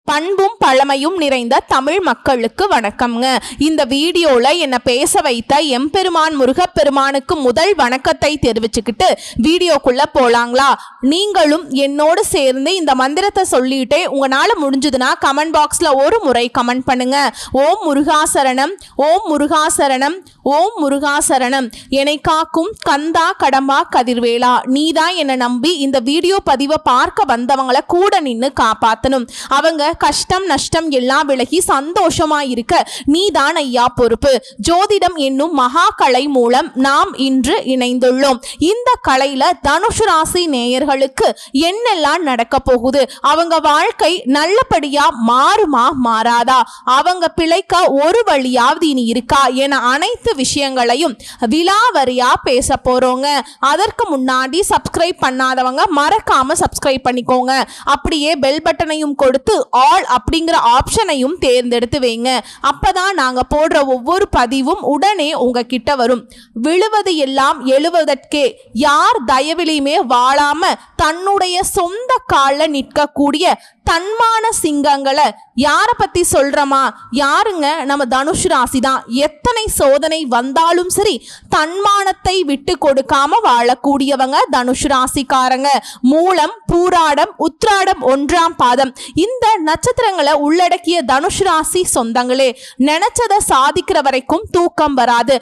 பண்பும் பழமையும் நிறைந்த தமிழ் மக்களுக்கு வணக்கம்ங்க. இந்த வீடியோல என்ன பேச வைத்த எம்பெருமான் முருகப்பெருமானுக்கு முதல் வணக்கத்தை தெரிவிச்சுக்கிட்டு வீடியோக்குள்ள போலாங்களா? நீங்களும் என்னோடு சேர்ந்து இந்த மந்திரத்தை சொல்லிட்டே உங்களால முடிஞ்சதுன்னா கமெண்ட் பாக்ஸ்ல ஒரு முறை கமெண்ட் பண்ணுங்க. ஓம் முருகாசரணம், ஓம் முருகாசரணம், ஓம் முருகாசரணம். என்னை காக்கும் கந்தா கடம்பா கதிர்வேலா, நீதான் என்னை நம்பி இந்த வீடியோ பதிவை பார்க்க வந்தவங்களை கூட நின்று காப்பாத்தணும். அவங்க கஷ்டம் நஷ்டம் எல்லாம் விலகி சந்தோஷமா இருக்க நீதான் ஐயா பொறுப்பு. ஜோதிடம் என்னும் மகா கலை மூலம் நாம் இன்று இணைந்துள்ளோம். இந்த கலையில தனுசு ராசி நேயர்களுக்கு என்னெல்லாம் நடக்க போகுது, அவங்க வாழ்க்கை நல்லபடியா மாறுமா மாறாதா, அவங்க பிழைக்க ஒரு வழியாவது இனி இருக்கா என அனைத்து விஷயங்களையும் விலாவரியா பேச போறோங்க. அதற்கு முன்னாடி சப்ஸ்கிரைப் பண்ணாதவங்க மறக்காம சப்ஸ்கிரைப் பண்ணிக்கோங்க. அப்படியே பெல் பட்டனையும் கொடுத்து ஆல் அப்படிங்கிற ஆப்ஷனையும் தேர்ந்தெடுத்து வைங்க. அப்பதான் நாங்க போடுற ஒவ்வொரு பதிவும் உடனே உங்ககிட்ட வரும். விழுவது எல்லாம் எழுவதற்கே, யார் தயவிலையுமே வாழாம தன்னுடைய சொந்த கால நிற்கக்கூடிய தன்மான சிங்கங்களை யாரை பத்தி சொல்றமா? யாருங்க? நம்ம தனுசு ராசி தான். எத்தனை சோதனை வந்தாலும் சரி தன்மானத்தை விட்டு கொடுக்காம வாழக்கூடியவங்க தனுசு ராசிக்காரங்க. மூலம், பூராடம், உத்ராடம் 1ஆம் பாதம் இந்த நட்சத்திரங்களை உள்ளடக்கிய தனுசு ராசி சொந்தங்களே, நினைச்சதை சாதிக்கிற வரைக்கும் தூக்கம் வராது.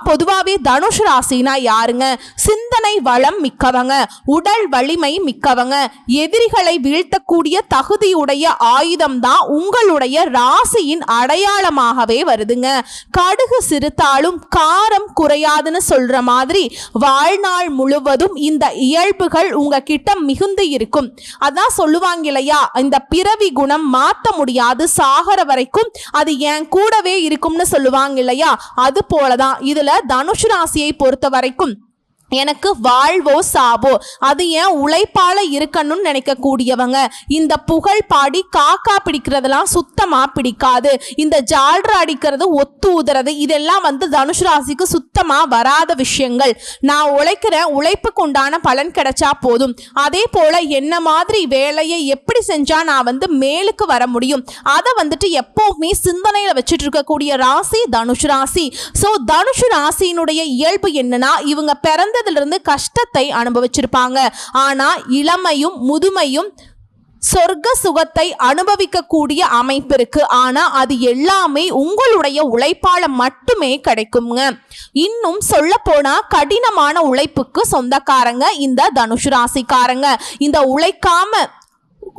பொதுவாவே தனுசு ராசினா யாருங்க? சிந்தனை வளம் மிக்கவங்க, உடல் வலிமை மிக்கவங்க, எதிரிகளை வீழ்த்தக்கூடிய தகுதியுடைய ஆயுதம் தான் உங்களுடைய ராசியின் அடையாளமாகவே வருதுங்க. கடுகு சிறுத்தாலும் காரம் குறையாதுன்னு சொல்ற மாதிரி வாழ்நாள் முழுவதும் இந்த இயல்புகள் உங்ககிட்ட மிகுந்து இருக்கும். அதான் சொல்லுவாங்க இல்லையா, இந்த பிறவி குணம் மாத்த முடியாது, சாகர வரைக்கும் அது என் கூடவே இருக்கும்னு சொல்லுவாங்க இல்லையா, அது போலதான் இதுல தனுசு ராசியை பொறுத்த வரைக்கும் எனக்கு வாழ்வோ சாவோ அது ஏன் உழைப்பால இருக்கணும்னு நினைக்க கூடியவங்க. இந்த புகழ் பாடி காக்கா பிடிக்கிறதெல்லாம் சுத்தமா பிடிக்காது. இந்த ஜால்ரா அடிக்கிறது, ஒத்து ஊதுறது, இதெல்லாம் தனுசு ராசிக்கு சுத்தமா வராத விஷயங்கள். நான் உழைக்கிறேன், உழைப்புக்கு உண்டான பலன் கிடைச்சா போதும். அதே போல என்ன மாதிரி வேலையை எப்படி செஞ்சா நான் மேலுக்கு வர முடியும், அதை எப்பவுமே சிந்தனையில வச்சுட்டு இருக்கக்கூடிய ராசி தனுசு ராசி. சோ தனுசு ராசியினுடைய இயல்பு என்னன்னா, இவங்க பிறந்த இருந்து கஷ்டத்தை அனுபவிச்சிருப்பாங்க. ஆனா இளமையும் முதுமையும் சொர்க்க சுகத்தை அனுபவிக்க கூடிய அமைப்பு இருக்கு. ஆனா அது எல்லாமே உங்களுடைய உழைப்பால மட்டுமே கிடைக்குங்க. இன்னும் சொல்ல போனா கடினமான உழைப்புக்கு சொந்தக்காரங்க இந்த தனுசு ராசிக்காரங்க. இந்த உழைக்காம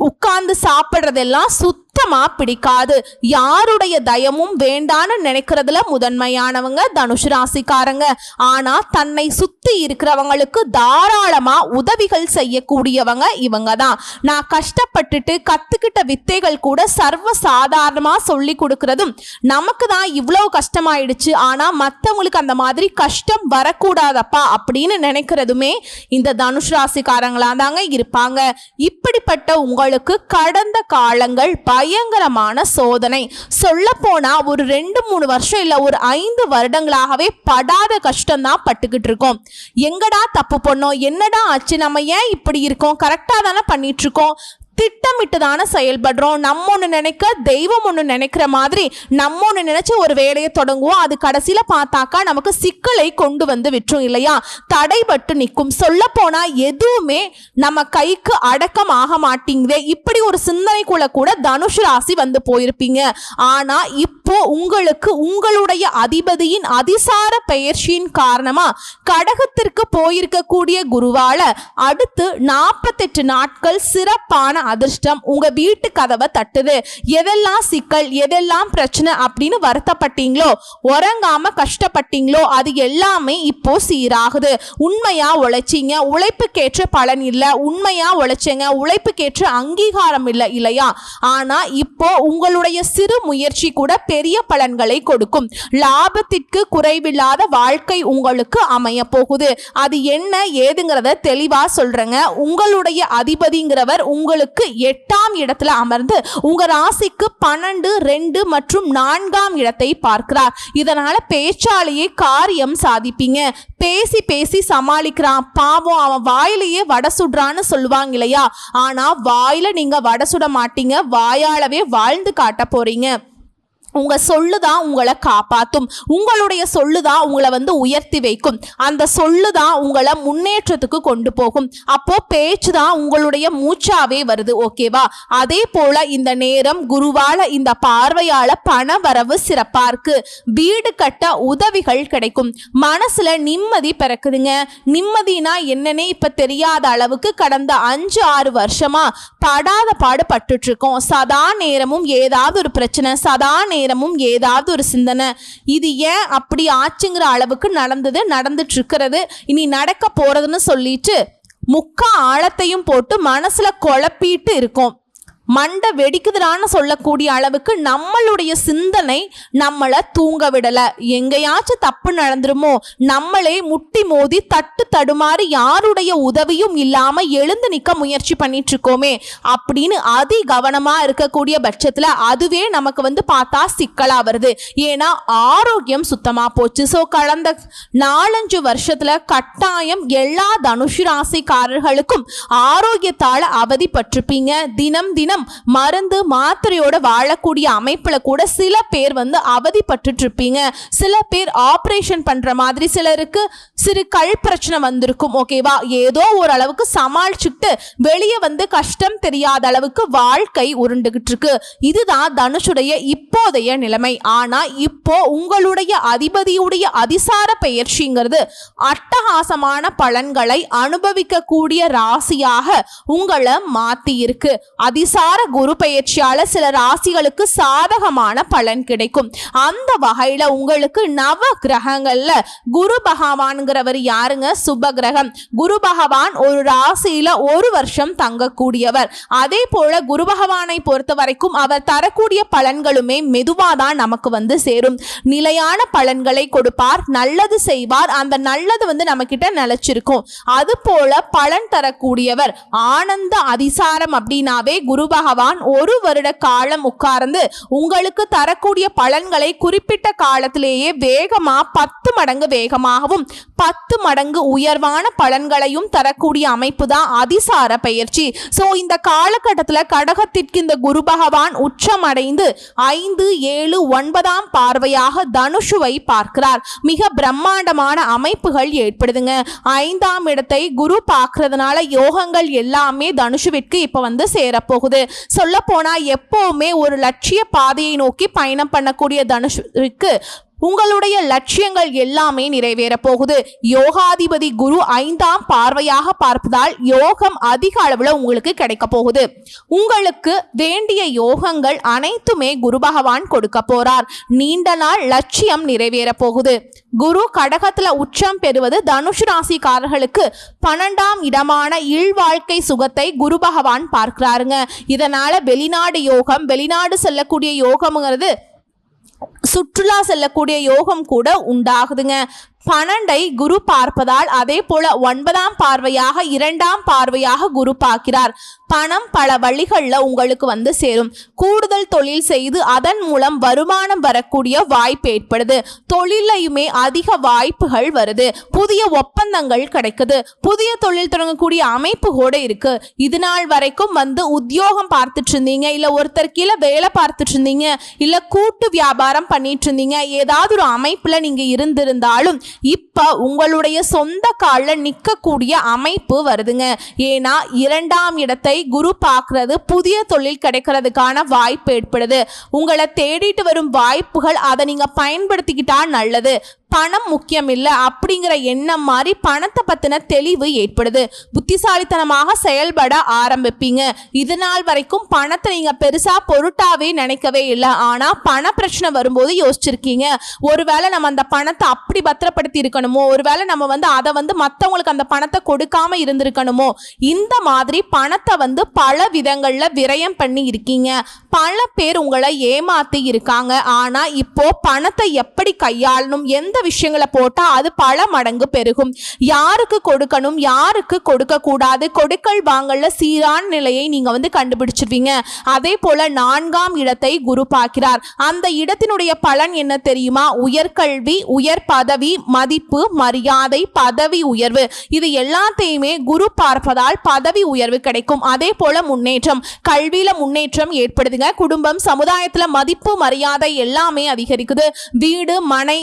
உட்கார்ந்து சாப்பிடுறதெல்லாம் சுத்தமா பிடிக்காது. யாருடைய தயமும் வேண்டான்னு நினைக்கிறதுல முதன்மையானவங்க தனுசு ராசிக்காரங்க. ஆனா தன்னை சுத்தி இருக்கிறவங்களுக்கு தாராளமா உதவிகள் செய்யக்கூடியவங்க இவங்க தான். நான் கஷ்டப்பட்டுட்டு கத்துக்கிட்ட வித்தைகள் கூட சர்வ சாதாரணமா சொல்லி கொடுக்கறதும், நமக்கு தான் இவ்வளவு கஷ்டமாயிடுச்சு ஆனா மற்றவங்களுக்கு அந்த மாதிரி கஷ்டம் வரக்கூடாதப்பா அப்படின்னு நினைக்கிறதுமே இந்த தனுசு ராசிக்காரங்களா தாங்க இருப்பாங்க. இப்படிப்பட்ட உங்களுக்கு கடந்த காலங்கள் பயங்கரமான சோதனை. சொல்ல போனா ஒரு 2-3 வருஷம் இல்ல ஒரு 5 வருடங்களாகவே படாத கஷ்டம் தான் பட்டுக்கிட்டு இருக்கோம். எங்கடா தப்பு பண்ணோம், என்னடா ஆச்சு, நம்ம ஏன் இப்படி இருக்கோம், கரெக்டா தானே பண்ணிட்டு இருக்கோம், திட்டமிட்டு தானே செயல்படுறோம், நம்ம ஒன்று நினைக்க தெய்வம் ஒன்று நினைக்கிற மாதிரி நம்ம ஒன்று நினைச்சு ஒரு வேலையை தொடங்குவோம், அது கடைசியில் பார்த்தாக்கா நமக்கு சிக்கலை கொண்டு விட்டுரும் இல்லையா, தடைபட்டு நிற்கும். சொல்ல போனா எதுவுமே நம்ம கைக்கு அடக்கம் ஆக மாட்டேங்குதே, இப்படி ஒரு சிந்தனைக்குள்ள கூட தனுசு ராசி போயிருப்பீங்க. ஆனா இப்போ உங்களுக்கு உங்களுடைய அதிபதியின் அதிசார பெயர்ச்சியின் காரணமா கடகத்திற்கு போயிருக்கக்கூடிய குருவால அடுத்து 48 நாட்கள் சிறப்பான அதிர்ஷ்டம் உங்க வீட்டு கதவை தட்டுது. எதெல்லாம் சிக்கல், எதெல்லாம் பிரச்சனை அப்படின்னு வருத்தப்பட்டீங்களோ, உறங்காம கஷ்டப்பட்டீங்களோ, அது எல்லாமே இப்போ சீராகுது. உண்மையா உழைச்சிங்க, உழைப்புக்கேற்ற பலன் இல்ல, உண்மையா உழைச்சிங்க, உழைப்புக்கேற்ற அங்கீகாரம் இல்ல இல்லையா. ஆனா இப்போ உங்களுடைய சிறு முயற்சி கூட பெரிய பலன்களை கொடுக்கும். லாபத்திற்கு குறைவில்லாத வாழ்க்கை உங்களுக்கு அமைய போகுது. அது என்ன ஏதுங்கிறத தெளிவா சொல்றேங்க. உங்களுடைய அதிபதிங்கிறவர் உங்களுக்கு 8ஆம் இடத்துல அமர்ந்து உங்க ராசிக்கு 12, 2 மற்றும் 4ஆம் இடத்தை பார்க்கிறார். இதனால பேச்சாலேயே காரியம் சாதிப்பீங்க. பேசி பேசி சமாளிக்கிறான், பாவம் அவன் வாயிலேயே வடை சுடுறான்னு சொல்லுவாங்க இல்லையா? ஆனா வாயில நீங்க வடை சுட மாட்டீங்க, வாயாலவே வாழ்ந்து காட்ட போறீங்க. உங்க சொல்லுதான் உங்களை காப்பாற்றும். உங்களுடைய சொல்லுதான் உங்களை உயர்த்தி வைக்கும். அந்த சொல்லுதான் உங்களை முன்னேற்றத்துக்கு கொண்டு போகும். அப்போ பேச்சு தான் உங்களுடைய மூச்சாவே வருது. ஓகேவா? அதே போல இந்த நேரம் குருவால இந்த பார்வையால பண வரவு சிறப்பா இருக்கு. வீடு கட்ட உதவிகள் கிடைக்கும். மனசுல நிம்மதி பிறக்குதுங்க. நிம்மதினா என்னன்னே இப்ப தெரியாத அளவுக்கு கடந்த 5-6 வருஷமா படாத பாடு பட்டுட்டு இருக்கோம். சதா நேரமும் ஏதாவது ஒரு பிரச்சனை, சதா நேரமும் ஏதாவது ஒரு சிந்தனை. இது ஏன் அப்படி ஆச்சுங்கிற அளவுக்கு நடந்துட்டு இருக்கிறது, இனி நடக்க போறதுன்னு சொல்லிட்டு முக்கா ஆழத்தையும் போட்டு மனசுல குழப்பிட்டு இருக்கோம். மண்டை வெடிக்குதுடான்னு சொல்லக்கூடிய அளவுக்கு நம்மளுடைய சிந்தனை நம்மளை தூங்க விடலை. எங்கேயாச்சும் தப்பு நடந்துருமோ, நம்மளே முட்டி மோதி தட்டு தடுமாறி யாருடைய உதவியும் இல்லாம எழுந்து நிற்க முயற்சி பண்ணிட்டு இருக்கோமே அப்படின்னு அதி கவனமா இருக்கக்கூடிய பட்சத்துல அதுவே நமக்கு பார்த்தா சிக்கலா வருது. ஏன்னா ஆரோக்கியம் சுத்தமா போச்சு. ஸோ கடந்த 4-5 வருஷத்துல கட்டாயம் எல்லா தனுசு ராசிக்காரர்களுக்கும் ஆரோக்கியத்தால அவதிப்பட்டிருப்பீங்க. தினம் தினம் மருந்து மாத்திரையோட வாழக்கூடிய அமைப்புல கூட சில பேர் அவதிப்பட்டு இருப்பீங்க. சில பேர் ஆபரேஷன் பண்ற மாதிரி, சிலருக்கு சிறு கல் பிரச்சனை வந்திருக்கும். ஓகேவா? ஏதோ ஒரு அளவுக்கு சமாளிச்சுட்டு வெளியே கஷ்டம் தெரியாத அளவுக்கு வாழ்க்கை உருண்டுகிட்டு இருக்கு. இதுதான் தனுஷுடைய இப்போதைய நிலைமை. ஆனா இப்போ உங்களுடைய அதிபதியுடைய அதிசார பெயர்ச்சிங்கிறது அட்டகாசமான பலன்களை அனுபவிக்க கூடிய ராசியாக உங்களை மாத்தி இருக்கு. அதிசார குரு பெயர்ச்சியால சில ராசிகளுக்கு சாதகமான பலன் கிடைக்கும். அந்த வகையில உங்களுக்கு நவ கிரகங்கள்ல குரு பகவான்கிறவர் யாருங்க? சுப கிரகம். குரு பகவான் ஒரு ராசியில 1 வருஷம் தங்கக்கூடியவர். அதே போல குரு பகவானை பொறுத்த வரைக்கும் அவர் தரக்கூடிய பலன்களுமே மெதுவாதான் நமக்கு சேரும். நிலையான பலன்களை கொடுப்பார், நல்லது செய்வார். அந்த நல்லது நம்ம கிட்ட நிலைச்சிருக்கும். அது போல பலன் தரக்கூடியவர். ஆனந்த அதிசாரம் அப்படின்னாவே குரு பகவான் 1 வருட காலம் உட்கார்ந்து உங்களுக்கு தரக்கூடிய பலன்களை குறிப்பிட்ட காலத்திலேயே வேகமா 10 மடங்கு வேகமாகவும் 10 மடங்கு உயர்வான பலன்களையும் தரக்கூடிய அமைப்பு தான் அதிசார பயிற்சி. சோ இந்த காலகட்டத்தில் கடகத்திற்கு இந்த குரு பகவான் உச்சமடைந்து 5, 7, 9ஆம் பார்வையாக தனுஷுவை பார்க்கிறார். மிக பிரம்மாண்டமான அமைப்புகள் ஏற்படுதுங்க. 5ஆம் இடத்தை குரு பார்க்கறதுனால யோகங்கள் எல்லாமே தனுஷுவிற்கு இப்ப சேரப்போகுது. சொல்ல போனா எப்பவுமே ஒரு லட்சிய பாதையை நோக்கி பயணம் பண்ணக்கூடிய தனுஷுக்கு உங்களுடைய லட்சியங்கள் எல்லாமே நிறைவேற போகுது. யோகாதிபதி குரு 5ஆம் பார்வையாக பார்ப்பதால் யோகம் அதிக அளவுல உங்களுக்கு கிடைக்க போகுது. உங்களுக்கு வேண்டிய யோகங்கள் அனைத்துமே குரு பகவான் கொடுக்க போறார். நீண்ட நாள் லட்சியம் நிறைவேற போகுது. குரு கடகத்துல உச்சம் பெறுவது தனுஷு ராசிக்காரர்களுக்கு 12ஆம் இடமான இல்வாழ்க்கை சுகத்தை குரு பகவான் பார்க்கிறாருங்க. இதனால வெளிநாடு யோகம், வெளிநாடு செல்லக்கூடிய யோகம்ங்கிறது சுற்றுலா செல்லக்கூடிய யோகம் கூட உண்டாகுதுங்க. 12ஐ குரு பார்ப்பதால் அதே போல 9ஆம் பார்வையாக 2ஆம் பார்வையாக குரு பார்க்கிறார். பணம் பல வழிகளில் உங்களுக்கு சேரும். கூடுதல் தொழில் செய்து அதன் மூலம் வருமானம் வரக்கூடிய வாய்ப்பு ஏற்படுது. தொழிலையுமே அதிக வாய்ப்புகள் வருது. புதிய ஒப்பந்தங்கள் கிடைக்குது. புதிய தொழில் தொடங்கக்கூடிய அமைப்பு கூட இருக்கு. இது நாள் வரைக்கும் உத்தியோகம் பார்த்துட்டு இருந்தீங்க, இல்ல ஒருத்தர் கீழே வேலை பார்த்துட்டு இருந்தீங்க, இல்ல கூட்டு வியாபாரம் பண்ணிட்டு இருந்தீங்க, ஏதாவது ஒரு அமைப்புல நீங்க இருந்திருந்தாலும் இப்ப உங்களுடைய சொந்த காலில் நிற்கக்கூடிய அமைப்பு வருதுங்க. ஏன்னா 2ஆம் இடத்தை குரு பார்க்கிறது. புதிய தொழில் கிடைக்கிறதுக்கான வாய்ப்பு ஏற்படுது. உங்களை தேடிட்டு வரும் வாய்ப்புகள், அதை நீங்க பயன்படுத்திக்கிட்டா நல்லது. பணம் முக்கியம் இல்லை அப்படிங்கிற எண்ணம் மாதிரி பணத்தை பத்தின தெளிவு ஏற்படுது. புத்திசாலித்தனமாக செயல்பட ஆரம்பிப்பீங்க. இது நாள் வரைக்கும் பணத்தை நீங்க பெருசா பொருட்டாவே நினைக்கவே இல்லை. ஆனா பண பிரச்சனை வரும்போது யோசிச்சிருக்கீங்க, ஒருவேளை நம்ம அந்த பணத்தை அப்படி பத்திரப்படுத்தி இருக்கணுமோ, ஒருவேளை நம்ம அதை மற்றவங்களுக்கு அந்த பணத்தை கொடுக்காம இருந்திருக்கணுமோ. இந்த மாதிரி பணத்தை பல விதங்கள்ல விரயம் பண்ணி இருக்கீங்க. பல பேர் உங்களை ஏமாத்தி இருக்காங்க. ஆனா இப்போ பணத்தை எப்படி கையாளணும், எந்த விஷயங்களை போட்டா அது பல மடங்கு பெருகும், யாருக்கு கொடுக்கணும் யாருக்கு கொடுக்க கூடாது, கொடுக்கல் வாங்கல்ல சீரான நிலையை நீங்க கண்டுபிடிச்சிருவீங்க. அதே போல 4ஆம் இடத்தை குரு பார்க்கிறார். அந்த இடத்தினுடைய பலன் என்ன தெரியுமா? உயர்கல்வி, உயர் பதவி, மதிப்பு, மரியாதை, பதவி உயர்வு. இது எல்லாத்தையுமே குரு பார்ப்பதால் பதவி உயர்வு கிடைக்கும். அதே போல முன்னேற்றம், கல்வியில முன்னேற்றம் ஏற்படுதுங்க. குடும்பம், சமுதாயத்துல மதிப்பு, மரியாதை எல்லாமே அதிகரிக்குது. வீடு, மனை,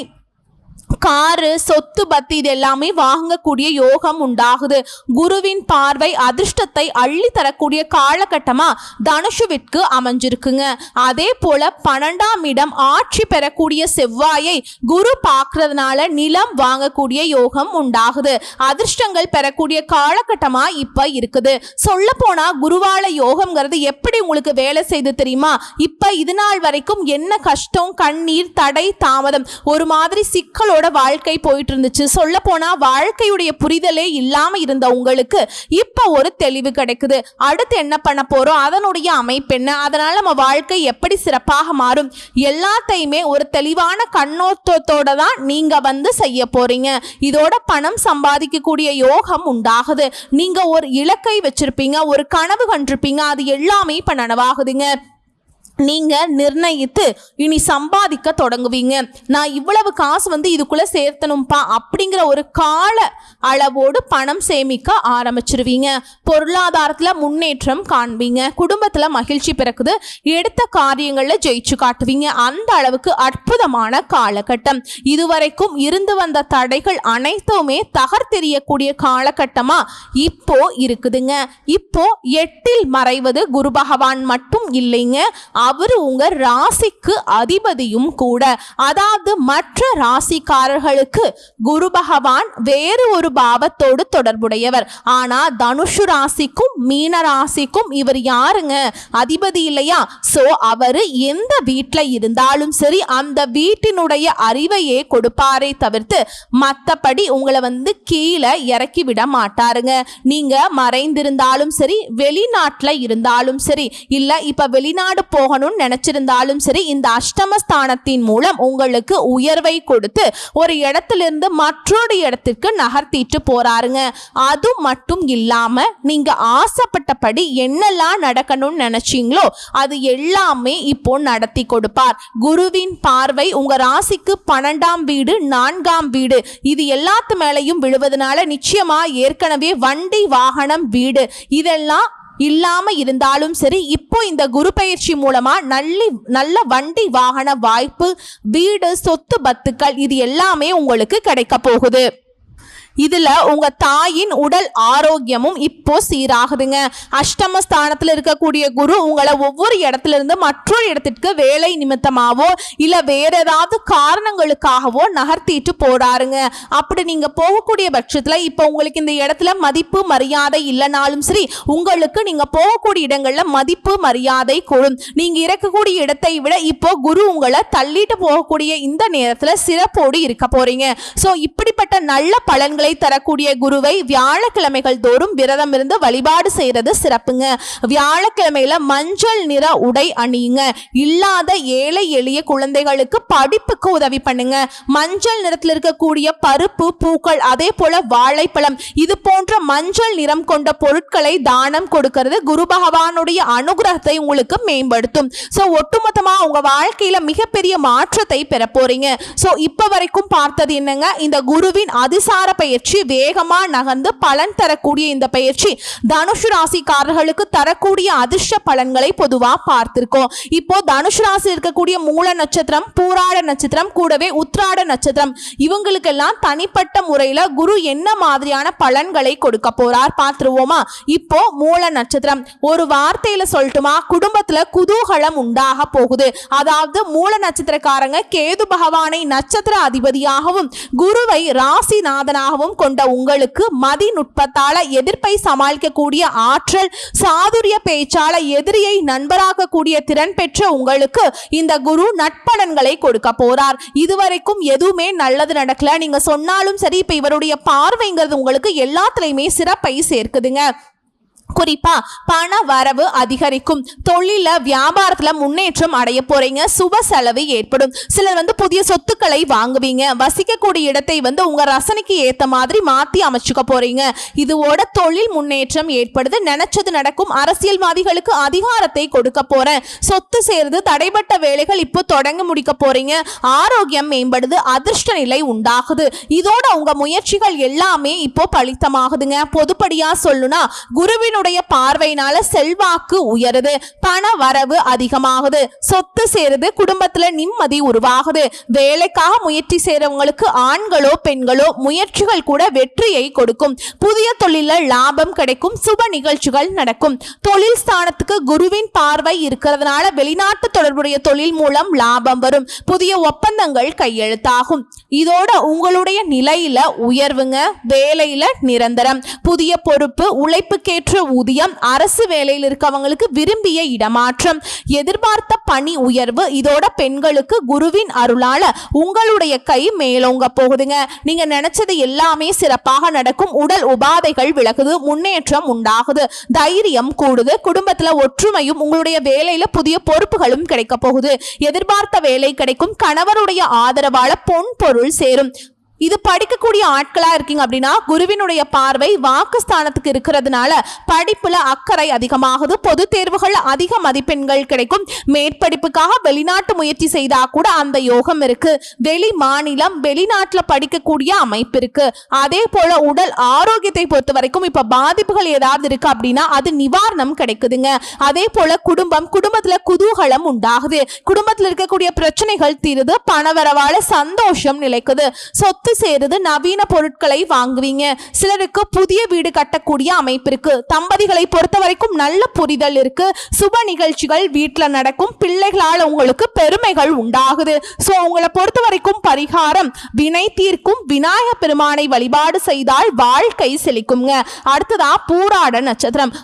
காரு, சொத்து, பத்து இது எல்லாமே வாங்கக்கூடிய யோகம் உண்டாகுது. குருவின் பார்வை அதிர்ஷ்டத்தை அள்ளி தரக்கூடிய காலகட்டமா தனுஷுவிற்கு அமைஞ்சிருக்குங்க. அதே போல 12ஆம் இடம் ஆட்சி பெறக்கூடிய செவ்வாயை குரு பார்க்கறதுனால நிலம் வாங்கக்கூடிய யோகம் உண்டாகுது. அதிர்ஷ்டங்கள் பெறக்கூடிய காலகட்டமா இப்ப இருக்குது. சொல்ல போனா குருவால யோகம்ங்கிறது எப்படி உங்களுக்கு வேலை செய்து தெரியுமா? இப்ப இது நாள் வரைக்கும் என்ன கஷ்டம், கண்ணீர், தடை, தாமதம், ஒரு மாதிரி சிக்கலோட வாழ்க்கை போயிட்டு இருந்துச்சு. சொல்ல போனா வாழ்க்கையுடைய புரிதலே இல்லாம இருந்த உங்களுக்கு இப்ப ஒரு தெளிவு கிடைக்குது. அடுத்து என்ன பண்ண போறோம், அதனுடைய அமைப்பு என்ன, அதனால நம்ம வாழ்க்கை எப்படி சிறப்பாக மாறும், எல்லாத்தையுமே ஒரு தெளிவான கண்ணோட்டத்தோட தான் நீங்க செய்ய போறீங்க. இதோட பணம் சம்பாதிக்கக்கூடிய யோகம் உண்டாகுது. நீங்க ஒரு இலக்கை வச்சிருப்பீங்க, ஒரு கனவு கண்டிருப்பீங்க, அது எல்லாமே இப்ப நனவாகுதுங்க. நீங்க நிர்ணயித்து இனி சம்பாதிக்க தொடங்குவீங்க. நான் இவ்வளவு காசு இதுக்குள்ள சேர்த்தணும்பா அப்படிங்கிற ஒரு கால அளவோடு பணம் சேமிக்க ஆரம்பிச்சிருவீங்க. பொருளாதாரத்துல முன்னேற்றம் காண்பீங்க. குடும்பத்துல மகிழ்ச்சி பிறக்குது. எடுத்த காரியங்கள்ல ஜெயிச்சு காட்டுவீங்க. அந்த அளவுக்கு அற்புதமான காலகட்டம். இதுவரைக்கும் இருந்து வந்த தடைகள் அனைத்துமே தகர்த்தெறியக்கூடிய காலகட்டமா இப்போ இருக்குதுங்க. இப்போ 8இல் மறைவது குரு பகவான் மட்டும் இல்லைங்க, அவரு உங்க ராசிக்கு அதிபதியும் கூட. அதாவது மற்ற ராசிக்காரர்களுக்கு குரு பகவான் வேறு ஒரு பாவத்தோடு தொடர்புடையவர். ஆனா தனுஷு ராசிக்கும் மீன ராசிக்கும் இவர் யாருங்க? அதிபதி இல்லையா? சோ அவரு எந்த வீட்டுல இருந்தாலும் சரி அந்த வீட்டினுடைய அறிவையே கொடுப்பாரே தவிர்த்து மற்றபடி உங்களை கீழே இறக்கி விட மாட்டாருங்க. நீங்க மறைந்திருந்தாலும் சரி, வெளிநாட்டுல இருந்தாலும் சரி, இல்ல இப்ப வெளிநாடு போகணும்னு நினைச்சிருந்தாலும் சரி, இந்த அஷ்டமஸ்தானத்தின் மூலம் உங்களுக்கு உயர்வை கொடுத்து ஒரு இடத்திலிருந்து மற்றொரு இடத்திற்கு நகர்த்திட்டு போறாருங்க. அது மட்டும் இல்லாம நீங்க ஆசைப்பட்டபடி என்னெல்லாம் நடக்கணும்னு நினைச்சீங்களோ அது எல்லாமே இப்போ நடத்தி கொடுப்பார். குருவின் பார்வை உங்க ராசிக்கு 12ஆம் வீடு, 4ஆம் வீடு இது எல்லாத்து மேலையும் விழுவதனால நிச்சயமா ஏற்கனவே வண்டி, வாகனம், வீடு இதெல்லாம் இல்லாம இருந்தாலும் சரி, இப்போ இந்த குரு பயிற்சி மூலமா நல்ல வண்டி வாகன வாய்ப்பு, வீடு, சொத்து, பத்துக்கள் இது எல்லாமே உங்களுக்கு கிடைக்க போகுது. இதுல உங்க தாயின் உடல் ஆரோக்கியமும் இப்போ சீராகுதுங்க. அஷ்டமஸ்தானத்துல இருக்கக்கூடிய குரு உங்களை ஒவ்வொரு இடத்துல இருந்து மற்றொரு இடத்திற்கு வேலை நிமித்தமாவோ இல்ல வேற ஏதாவது காரணங்களுக்காகவோ நகர்த்திட்டு போறாருங்க. அப்படி நீங்க போகக்கூடிய பட்சத்துல இப்ப உங்களுக்கு இந்த இடத்துல மதிப்பு, மரியாதை இல்லைனாலும் சரி, உங்களுக்கு நீங்க போகக்கூடிய இடங்கள்ல மதிப்பு, மரியாதை கூடும். நீங்க இருக்கக்கூடிய இடத்தை விட இப்போ குரு உங்களை தள்ளிட்டு போகக்கூடிய இந்த நேரத்துல சிறப்போடு இருக்க போறீங்க. சோ இப்படிப்பட்ட நல்ல பலன்களை தரக்கூடிய குருவை வியாழக்கிழமைகள் தோறும் விரதம் இருந்து வழிபாடு செய்யறது சிறப்புங்க. வியாழக்கிழமையில மஞ்சள் நிற உடை அணியுங்க. இல்லாத ஏழை எளிய குழந்தைகளுக்கு படிப்புக்கு உதவி பண்ணுங்க. மஞ்சள் நிறத்தில் இருக்கக்கூடிய பருப்பு, பூக்கள், அதே போல வாழைப்பழம் இது போன்ற மஞ்சள் நிறம் கொண்ட பொருட்களை தானம் கொடுக்கிறது குரு பகவானுடைய அனுகிரகத்தை உங்களுக்கு மேம்படுத்தும். சோ ஒட்டுமொத்தமா உங்க வாழ்க்கையில மிகப்பெரிய மாற்றத்தை பெற போறீங்க. சோ இப்ப வரைக்கும் பார்த்தது என்னங்க, இந்த குருவின் அதிசார பயிற்சி பயிற்சி வேகமா நகர்ந்து பலன் தரக்கூடிய இந்த பயிற்சி தனுசு ராசிக்காரர்களுக்கு தரக்கூடிய அதிர்ஷ்ட பலன்களை பொதுவா பார்த்திருக்கோம். இப்போ தனுசு ராசி இருக்கக்கூடிய மூல நட்சத்திரம், பூராட நட்சத்திரம், கூடவே உத்திராட நட்சத்திரம் இவங்களுக்கெல்லாம் தனிப்பட்ட முறையில குரு என்ன மாதிரியான பலன்களை கொடுக்க போறார் பார்த்துருவோமா. இப்போ மூல நட்சத்திரம், ஒரு வார்த்தையில சொல்லட்டுமா, குடும்பத்துல குதூகலம் உண்டாக போகுது. அதாவது மூல நட்சத்திரக்காரங்க கேது பகவானை நட்சத்திர அதிபதியாகவும் குருவை ராசிநாதனாகவும் கொண்ட உங்களுக்கு மதிநுட்பத்தால எதிர்ப்பை சமாளிக்கக்கூடிய ஆற்றல், சாதுரிய பேச்சால எதிரியை நண்பராக்கக்கூடிய திறன் பெற்ற உங்களுக்கு இந்த குரு நட்பலன்களை கொடுக்க போறார். இதுவரைக்கும் எதுவுமே நல்லது நடக்கல, நீங்க சொன்னாலும் சரி, இப்ப இவருடைய பார்வைங்கிறது உங்களுக்கு எல்லாத்துலயுமே சிறப்பை சேர்க்குதுங்க. குறிப்பா பண வரவு அதிகரிக்கும், தொழில வியாபாரத்துல முன்னேற்றம் அடைய போறீங்க, சுப செலவு ஏற்படும். சிலர் புதிய சொத்துக்களை வாங்குவீங்க, வசிக்கக்கூடிய இடத்தை உங்க ரசனைக்கு ஏத்த மாதிரி மாத்தி அமைச்சுக்க போறீங்க. இதோட தொழில் முன்னேற்றம் ஏற்படுது, நினைச்சது நடக்கும். அரசியல்வாதிகளுக்கு அதிகாரத்தை கொடுக்க போறேன், சொத்து சேர்ந்து தடைப்பட்ட வேலைகள் இப்போ தொடங்க முடிக்க போறீங்க, ஆரோக்கியம் மேம்படுது, அதிர்ஷ்ட நிலை உண்டாகுது. இதோட உங்க முயற்சிகள் எல்லாமே இப்போ பலித்தமாகுதுங்க. பொதுப்படியா சொல்லுனா குருவின் பார்வையினால செல்வாக்கு உயருது, பண வரவு அதிகமாகுது, சொத்து சேருது, குடும்பத்துல நிம்மதி உருவாகுது. வேலைக்காக முயற்சி செய்றவங்களுக்கு ஆண்களோ பெண்களோ முயற்சிகள் கூட வெற்றியை கொடுக்கும். புதிய தொழில லாபம் கிடைக்கும், சுப நிகழ்ச்சிகள் நடக்கும். தொழில் ஸ்தானத்துக்கு குருவின் பார்வை இருக்கிறதுனால வெளிநாட்டு தொடர்புடைய தொழில் மூலம் லாபம் வரும், புதிய ஒப்பந்தங்கள் கையெழுத்தாகும். இதோட உங்களுடைய நிலையில உயர்வுங்க, வேலையில நிரந்தரம், புதிய பொறுப்பு, உழைப்புக்கேற்ற ஊதியம், அரசு வேலையில் இருக்கவங்களுக்கு விரும்பிய இடமாற்றம், எதிர்பார்த்த பணி உயர்வு. இதோட பெண்களுக்கு குருவின் அருளால உங்களுடைய கை மேலோங்க போகுதுங்க. நீங்க நினைச்சது எல்லாமே சிறப்பாக நடக்கும். உடல் உபாதைகள் விலகுது, முன்னேற்றம் உண்டாகுது, தைரியம் கூடுது, குடும்பத்துல ஒற்றுமையும், உங்களுடைய வேலையில புதிய பொறுப்புகளும் கிடைக்க போகுது, எதிர்பார்த்த வேலை கிடைக்கும், கணவருடைய ஆதரவால பொன் பொருள் சேரும். இது படிக்கக்கூடிய ஆட்களா இருக்கீங்க அப்படின்னா குருவினுடைய பார்வை வாக்குஸ்தானத்துக்கு இருக்கிறதுனால படிப்புல அக்கறை அதிகமாகுது, பொது தேர்வுகள் அதிக மதிப்பெண்கள் கிடைக்கும். மேற்படிப்புக்காக வெளிநாட்டு முயற்சி செய்தா கூட அந்த யோகம் இருக்கு. வெளி மாநிலம், வெளிநாட்டுல படிக்கக்கூடிய அமைப்பு இருக்கு. அதே போல உடல் ஆரோக்கியத்தை பொறுத்த வரைக்கும் இப்ப பாதிப்புகள் ஏதாவது இருக்கு அப்படின்னா அது நிவாரணம் கிடைக்குதுங்க. அதே போல குடும்பத்துல குதூகலம் உண்டாகுது, குடும்பத்துல இருக்கக்கூடிய பிரச்சனைகள் தீருது, பணவரவால சந்தோஷம் நிலைக்குது, சொத்து சேருது, நவீன பொருட்களை வாங்குவீங்க. சிலருக்கு புதிய வீடு கட்டக்கூடிய அமைப்பு இருக்கு. தம்பதிகளை பொறுத்த வரைக்கும் நல்ல புரிதல் இருக்கு, சுப நிகழ்ச்சிகள் வீட்டுல நடக்கும், பிள்ளைகளால் உங்களுக்கு பெருமைகள் உண்டாகுது. சோ உங்களை பொறுத்த வரைக்கும் பரிகாரம் வினை தீர்க்கும் விநாயக பெருமானை வழிபாடு செய்தால் வாழ்க்கை செழிக்குங்க. அடுத்ததா பூராட நட்சத்திரம்,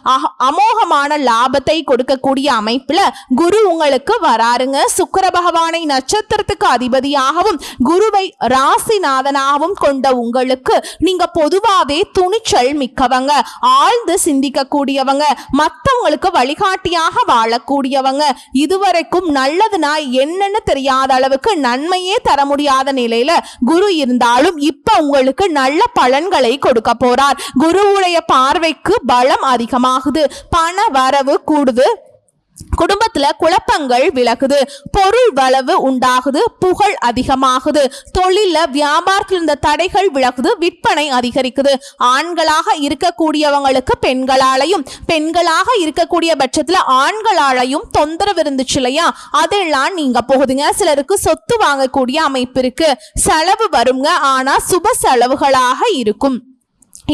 அமோகமான லாபத்தை கொடுக்கக்கூடிய அமைப்புல குரு உங்களுக்கு வராருங்க. சுக்கிர பகவானை நட்சத்திரத்துக்கு அதிபதியாகவும் குருவை ராசிநாதன் கொண்ட உங்களுக்கு நீங்க பொதுவாவே துணிச்சல் மிக்கவங்க, ஆழ்ந்து சிந்திக்க கூடியவங்க, மற்றவங்களுக்கு வழிகாட்டியாக வாழக்கூடியவங்க. இதுவரைக்கும் நல்லதுனா என்னன்னு தெரியாத அளவுக்கு நன்மையே தர முடியாத நிலையில குரு இருந்தாலும் இப்ப உங்களுக்கு நல்ல பலன்களை கொடுக்க போறார். குருவுடைய பார்வைக்கு பலம் அதிகமாகுது, பண வரவு கூடுது, குடும்பத்துல குழப்பங்கள் விலகுது, பொருள் வளவு உண்டாகுது, புகழ் அதிகமாகுது, தொழில வியாபாரத்தில் இருந்த தடைகள் விலகுது, விற்பனை அதிகரிக்குது. ஆண்களாக இருக்கக்கூடியவங்களுக்கு பெண்களாலையும், பெண்களாக இருக்கக்கூடிய பட்சத்துல ஆண்களாலையும் தொந்தரவு இருந்துச்சு இல்லையா, அதெல்லாம் நீங்க போகுதுங்க. சிலருக்கு சொத்து வாங்கக்கூடிய அமைப்பு இருக்கு, செலவு வருங்க, ஆனா சுப செலவுகளாக இருக்கும்.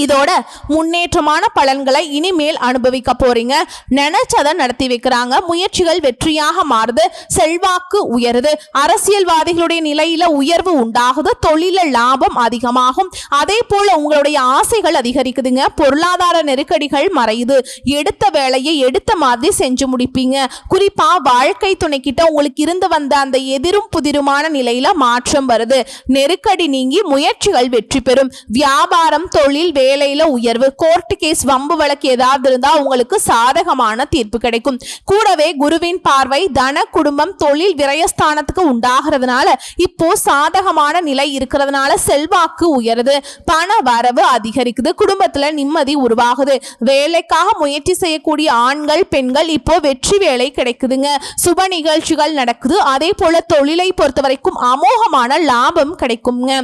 இதோட முன்னேற்றமான பலன்களை இனிமேல் அனுபவிக்க போறீங்க. நினைச்சதை நடத்தி வைக்கிறாங்க, முயற்சிகள் வெற்றியாக மாறுது, செல்வாக்கு உயருது, அரசியல்வாதிகளுடைய நிலையில உயர்வு உண்டாகுது, தொழில லாபம் அதிகமாகும். அதே போல உங்களுடைய ஆசைகள் அதிகரிக்குதுங்க, பொருளாதார நெருக்கடிகள் மறையுது, எடுத்த வேலையை எடுத்த மாதிரி செஞ்சு முடிப்பீங்க. குறிப்பா வாழ்க்கை துணைக்கிட்ட உங்களுக்கு இருந்து வந்த அந்த எதிரும் புதிருமான நிலையில மாற்றம் வருது, நெருக்கடி நீங்கி முயற்சிகள் வெற்றி பெறும். வியாபாரம், தொழில், வேலையில உயர்வு, கோர்ட் கேஸ், வம்பு வழக்கு ஏதாவது இருந்தா உங்களுக்கு சாதகமான தீர்ப்பு கிடைக்கும். கூடவே குருவின் பார்வை தன, குடும்பம், தொழில், விரயஸ்தானத்துக்கு உண்டாகிறதுனால இப்போ சாதகமான நிலை இருக்கிறதுனால செல்வாக்கு உயருது, பண வரவு அதிகரிக்குது, குடும்பத்துல நிம்மதி உருவாகுது. வேலைக்காக முயற்சி செய்யக்கூடிய ஆண்கள், பெண்கள் இப்போ வெற்றி வேலை கிடைக்குதுங்க, சுப நிகழ்ச்சிகள் நடக்குது. அதே போல தொழிலை பொறுத்த வரைக்கும் அமோகமான லாபம் கிடைக்குங்க.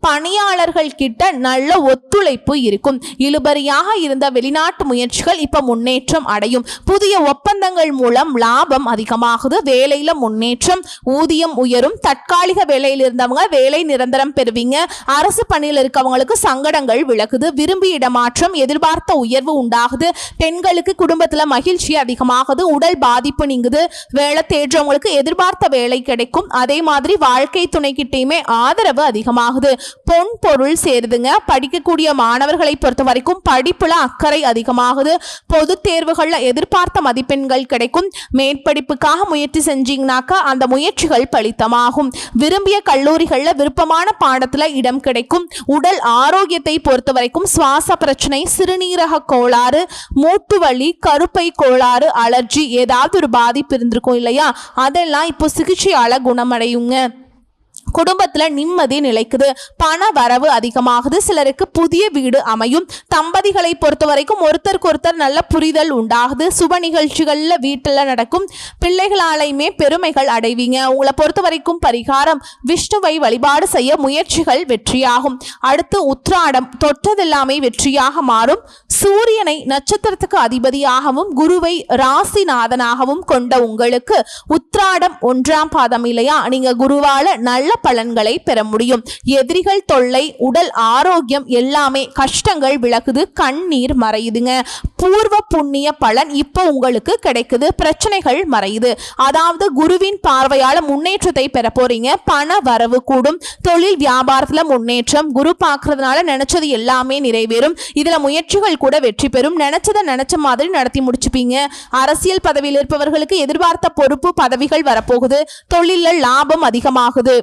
பணியாளர்கள் கிட்ட நல்ல ஒத்துழைப்பு இருக்கும். இழுபறியாக இருந்த வெளிநாட்டு முயற்சிகள் இப்ப முன்னேற்றம் அடையும். புதிய ஒப்பந்தங்கள் மூலம் லாபம் அதிகமாகுது. வேலையில முன்னேற்றம், ஊதியம் உயரும். தற்காலிக வேலையில் இருந்தவங்க வேலை நிரந்தரம் பெறுவீங்க. அரசு பணியில் இருக்கவங்களுக்கு சங்கடங்கள் விலகுது. விரும்பிய இடமாற்றம், எதிர்பார்த்த உயர்வு உண்டாகுது. பெண்களுக்கு குடும்பத்துல மகிழ்ச்சி அதிகமாகுது. உடல் பாதிப்பு நீங்குது. வேலை தேடுறவங்களுக்கு எதிர்பார்த்த வேலை கிடைக்கும். அதே மாதிரி வாழ்க்கை துணைக்கிட்டையுமே ஆதரவு அதிகமாகுது. பொன் பொருள் சேருதுங்க. படிக்கக்கூடிய மாணவர்களை பொறுத்த வரைக்கும் படிப்புல அக்கறை அதிகமாகுது. பொது தேர்வுகள்ல எதிர்பார்த்த மதிப்பெண்கள் கிடைக்கும். மேற்படிப்புக்காக முயற்சி செஞ்சீங்கன்னாக்கா அந்த முயற்சிகள் பலித்தமாகும். விரும்பிய கல்லூரிகள்ல விருப்பமான பாடத்துல இடம் கிடைக்கும். உடல் ஆரோக்கியத்தை பொறுத்த வரைக்கும் சுவாச பிரச்சனை, சிறுநீரக கோளாறு, மூட்டு வலி, கருப்பை கோளாறு, அலர்ஜி ஏதாவது ஒரு பாதிப்பு இருந்திருக்கும் இல்லையா, அதெல்லாம் இப்போ சிகிச்சையால குணமடையுங்க. குடும்பத்துல நிம்மதி நிலைக்குது. பண வரவு அதிகமாகுது. சிலருக்கு புதிய வீடு அமையும். தம்பதிகளை பொறுத்த வரைக்கும் ஒருத்தருக்கு ஒருத்தர் நல்ல புரிதல் உண்டாகுது. சுப நிகழ்ச்சிகள்ல வீட்டுல நடக்கும். பிள்ளைகளாலையுமே பெருமைகள் அடைவீங்க. உங்களை பொறுத்த வரைக்கும் பரிகாரம், விஷ்ணுவை வழிபாடு செய்ய முயற்சிகள் வெற்றியாகும். அடுத்து உத்திராடம், தொட்டதெல்லாமே வெற்றியாக மாறும். சூரியனை நட்சத்திரத்துக்கு அதிபதியாகவும் குருவை ராசிநாதனாகவும் கொண்ட உங்களுக்கு உத்திராடம் 1ஆம் பாதம் இல்லையா, நீங்க குருவால நல்ல பலன்களை பெற முடியும். எதிரிகள் தொல்லை, உடல் ஆரோக்கியம் எல்லாமே, கஷ்டங்கள் விலகுது. கண்ணீர் மறையுதுங்க. பூர்வ புண்ணிய பலன் இப்போ உங்களுக்கு கிடைக்குது. பிரச்சனைகள் மறையுது. அதாவது குருவின் பார்வையால முன்னேற்றத்தை பெற போறீங்க. பண வரவு கூடும். தொழில் வியாபாரத்துல முன்னேற்றம். குரு பார்க்கறதுனால நினைச்சது எல்லாமே நிறைவேறும். இதுல முயற்சிகள் கூட வெற்றி பெறும். நினைச்சதை நினைச்ச மாதிரி நடத்தி முடிச்சுப்பீங்க. அரசியல் பதவியில் இருப்பவர்களுக்கு எதிர்பார்த்த பொறுப்பு பதவிகள் வரப்போகுது. தொழில லாபம் அதிகமாகுது.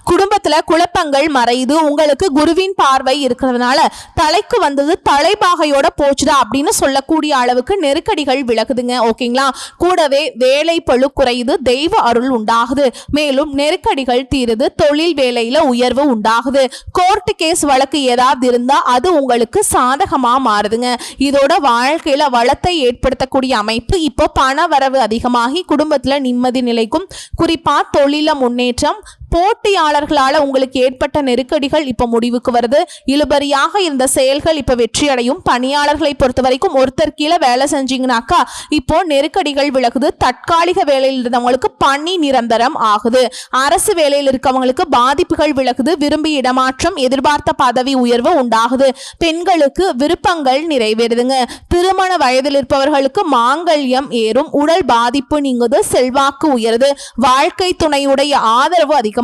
குடும்பத்துல குழப்பங்கள் மறையுது. உங்களுக்கு குருவின் பார்வை இருக்கிறதுனால தலைக்கு வந்தது தலைபாகையோட போச்சுடா அப்படின்னு சொல்லக்கூடிய அளவுக்கு நெருக்கடிகள் விலகுதுங்க. ஓகேங்களா? கூடவே வேலை பளு குறையுது. தெய்வ அருள் உண்டாகுது. மேலும் நெருக்கடிகள் தீருது. தொழில் வேலையில உயர்வு உண்டாகுது. கோர்ட் கேஸ் வழக்கு ஏதாவது இருந்தா அது உங்களுக்கு சாதகமா மாறுதுங்க. இதோட வாழ்க்கையில வளத்தை ஏற்படுத்தக்கூடிய அமைப்பு. இப்போ பண வரவு அதிகமாகி குடும்பத்துல நிம்மதி நிலைக்கும். குறிப்பா தொழில முன்னேற்றம். போட்டியாளர்களால உங்களுக்கு ஏற்பட்ட நெருக்கடிகள் இப்ப முடிவுக்கு வருது. இழுபறியாக இருந்த செயல்கள் இப்ப வெற்றி அடையும். பணியாளர்களை பொறுத்த வரைக்கும் ஒருத்தர் கீழே வேலை செஞ்சீங்கன்னாக்கா இப்போ நெருக்கடிகள் விலகுது. தற்காலிக வேலையில் இருந்தவங்களுக்கு பணி நிரந்தரம் ஆகுது. அரசு வேலையில் இருக்கவங்களுக்கு பாதிப்புகள் விலகுது. விரும்பிய இடமாற்றம், எதிர்பார்த்த பதவி உயர்வு உண்டாகுது. பெண்களுக்கு விருப்பங்கள் நிறைவேறுதுங்க. திருமண வயதில் இருப்பவர்களுக்கு மாங்கல்யம் ஏறும். உடல் பாதிப்பு நீங்குது. செல்வாக்கு உயருது. வாழ்க்கை துணையுடைய ஆதரவு அதிகம்.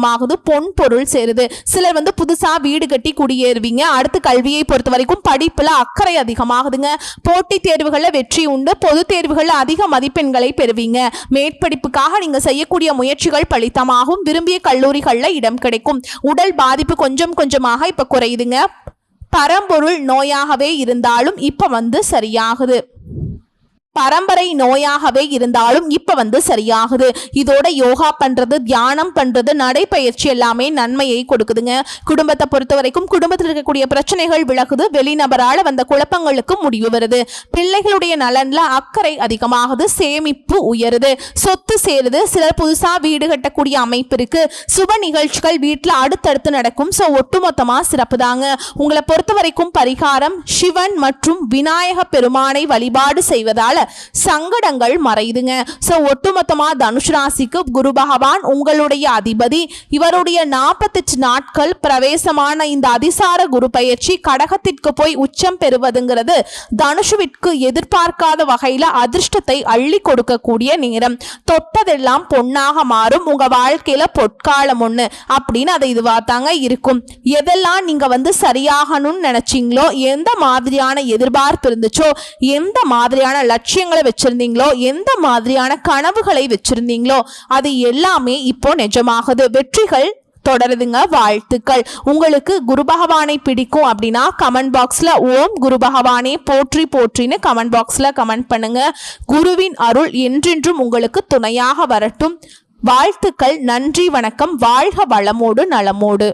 பொன் பொருள் சேருது. சிலர் புதுசா வீடு கட்டி குடியேறுவீங்க. அடுத்து கல்வியை பொறுத்த வரைக்கும் படிப்புல அக்கறை அதிகமாகுதுங்க. போட்டி தேர்வுகள்ல வெற்றி உண்டு. பொது தேர்வுகள்ல அதிக மதிப்பெண்களை பெறுவீங்க. மேற்படிப்புக்காக நீங்க செய்யக்கூடிய முயற்சிகள் பலித்தமாகும். விரும்பிய கல்லூரிகள்ல இடம் கிடைக்கும். உடல் பாதிப்பு கொஞ்சம் கொஞ்சமாக இப்ப குறையுதுங்க. பரம்பொருள் நோயாகவே இருந்தாலும் இப்ப சரியாகுது. பரம்பரை நோயாகவே இருந்தாலும் இப்ப சரியாகுது. இதோட யோகா பண்றது, தியானம் பண்றது, நடைப்பயிற்சி எல்லாமே நன்மையை கொடுக்குதுங்க. குடும்பத்தை பொறுத்த வரைக்கும் குடும்பத்தில் இருக்கக்கூடிய பிரச்சனைகள் விலகுது. வெளிநபரால வந்த குழப்பங்களுக்கு முடிவு வருது. பிள்ளைகளுடைய நலன்ல அக்கறை அதிகமாகுது. சேமிப்பு உயருது. சொத்து சேருது. சிலர் புதுசா வீடு கட்டக்கூடிய அமைப்பு இருக்கு. சுப நிகழ்ச்சிகள் வீட்டுல அடுத்தடுத்து நடக்கும். சோ ஒட்டுமொத்தமா சிறப்பு தாங்க. உங்களை பொறுத்த வரைக்கும் பரிகாரம், சிவன் மற்றும் விநாயக பெருமானை வழிபாடு செய்வதால சங்கடங்கள் மறையுதுங்க. சோ ஒட்டுமொத்தமா தனுஷ் ராசிக்கு குரு பகவான் உங்களுடைய அதிபதி. இவருடைய 48 நாட்கள் பிரவேசமான இந்த அதிசார குரு பயிற்சி கடகத்திற்கு போய் உச்சம் பெறுவதுங்கிறது தனுஷுவிற்கு எதிர்பார்க்காத வகையில அதிர்ஷ்டத்தை அள்ளி கொடுக்கக்கூடிய நேரம். தொட்டதெல்லாம் பொன்னாக மாறும். உங்க வாழ்க்கையில பொற்காலம் ஒண்ணு அப்படின்னு அதை இதுவாத்தாங்க இருக்கும். எதெல்லாம் நீங்க சரியாகணும்னு நினைச்சீங்களோ, எந்த மாதிரியான எதிர்பார்ப்பு இருந்துச்சோ, எந்த மாதிரியான லட்சியங்களை வச்சிருந்தீங்களோ, எந்த மாதிரியான கனவுகளை வச்சிருந்தீங்களோ அது எல்லாமே இப்போ நிஜமாகுது. வெற்றிகள் தொடருதுங்க. வாழ்த்துக்கள். உங்களுக்கு குரு பகவானை பிடிக்கும் அப்படின்னா கமெண்ட் பாக்ஸ்ல ஓம் குரு பகவானே போற்றி போற்றின்னு கமெண்ட் பாக்ஸ்ல கமெண்ட் பண்ணுங்க. குருவின் அருள் என்றென்றும் உங்களுக்கு துணையாக வரட்டும். வாழ்த்துக்கள். நன்றி, வணக்கம். வாழ்க வளமோடு நலமோடு.